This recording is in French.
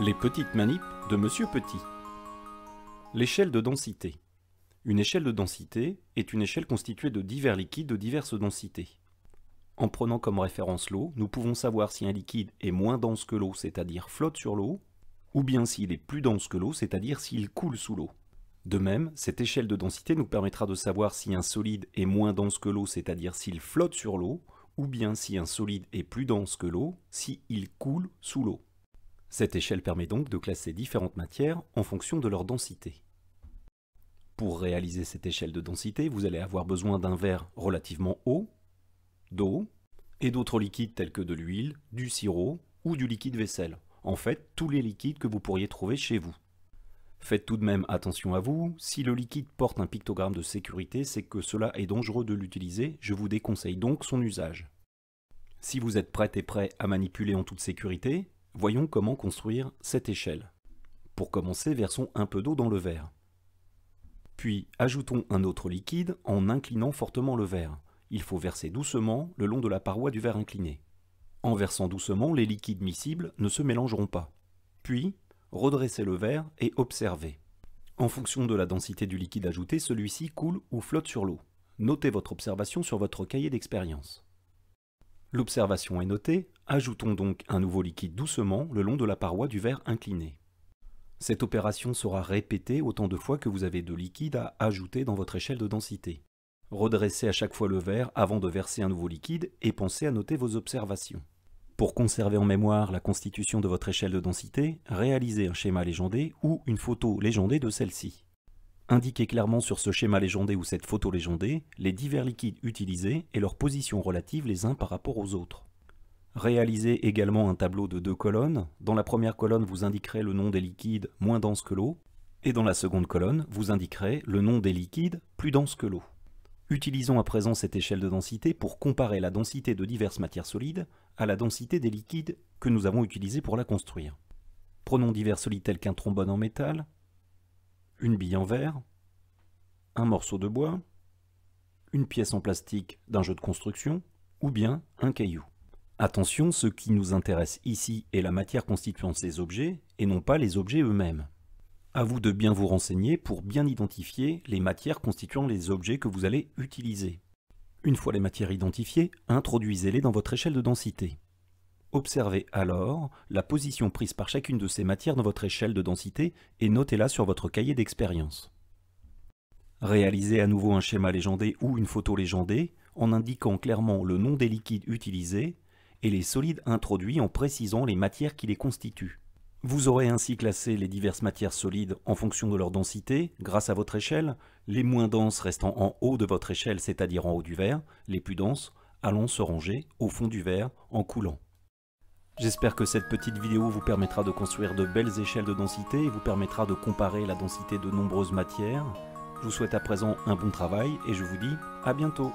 Les petites manips de Monsieur Petit. L'échelle de densité. Une échelle de densité est une échelle constituée de divers liquides de diverses densités. En prenant comme référence l'eau, nous pouvons savoir si un liquide est moins dense que l'eau, c'est-à-dire flotte sur l'eau, ou bien s'il est plus dense que l'eau, c'est-à-dire s'il coule sous l'eau. De même, cette échelle de densité nous permettra de savoir si un solide est moins dense que l'eau, c'est-à-dire s'il flotte sur l'eau, ou bien si un solide est plus dense que l'eau, s'il coule sous l'eau. Cette échelle permet donc de classer différentes matières en fonction de leur densité. Pour réaliser cette échelle de densité, vous allez avoir besoin d'un verre relativement haut, d'eau, et d'autres liquides tels que de l'huile, du sirop ou du liquide vaisselle. En fait, tous les liquides que vous pourriez trouver chez vous. Faites tout de même attention à vous, si le liquide porte un pictogramme de sécurité, c'est que cela est dangereux de l'utiliser, je vous déconseille donc son usage. Si vous êtes prête et prêt à manipuler en toute sécurité, voyons comment construire cette échelle. Pour commencer, versons un peu d'eau dans le verre. Puis, ajoutons un autre liquide en inclinant fortement le verre. Il faut verser doucement le long de la paroi du verre incliné. En versant doucement, les liquides miscibles ne se mélangeront pas. Puis, redressez le verre et observez. En fonction de la densité du liquide ajouté, celui-ci coule ou flotte sur l'eau. Notez votre observation sur votre cahier d'expérience. L'observation est notée, ajoutons donc un nouveau liquide doucement le long de la paroi du verre incliné. Cette opération sera répétée autant de fois que vous avez de liquide à ajouter dans votre échelle de densité. Redressez à chaque fois le verre avant de verser un nouveau liquide et pensez à noter vos observations. Pour conserver en mémoire la constitution de votre échelle de densité, réalisez un schéma légendé ou une photo légendée de celle-ci. Indiquez clairement sur ce schéma légendé ou cette photo légendée les divers liquides utilisés et leurs positions relatives les uns par rapport aux autres. Réalisez également un tableau de 2 colonnes. Dans la première colonne, vous indiquerez le nom des liquides moins denses que l'eau, et dans la seconde colonne, vous indiquerez le nom des liquides plus denses que l'eau. Utilisons à présent cette échelle de densité pour comparer la densité de diverses matières solides à la densité des liquides que nous avons utilisés pour la construire. Prenons divers solides tels qu'un trombone en métal, une bille en verre, un morceau de bois, une pièce en plastique d'un jeu de construction, ou bien un caillou. Attention, ce qui nous intéresse ici est la matière constituant ces objets, et non pas les objets eux-mêmes. À vous de bien vous renseigner pour bien identifier les matières constituant les objets que vous allez utiliser. Une fois les matières identifiées, introduisez-les dans votre échelle de densité. Observez alors la position prise par chacune de ces matières dans votre échelle de densité et notez-la sur votre cahier d'expérience. Réalisez à nouveau un schéma légendé ou une photo légendée en indiquant clairement le nom des liquides utilisés et les solides introduits en précisant les matières qui les constituent. Vous aurez ainsi classé les diverses matières solides en fonction de leur densité grâce à votre échelle, les moins denses restant en haut de votre échelle, c'est-à-dire en haut du verre, les plus denses allant se ranger au fond du verre en coulant. J'espère que cette petite vidéo vous permettra de construire de belles échelles de densité et vous permettra de comparer la densité de nombreuses matières. Je vous souhaite à présent un bon travail et je vous dis à bientôt.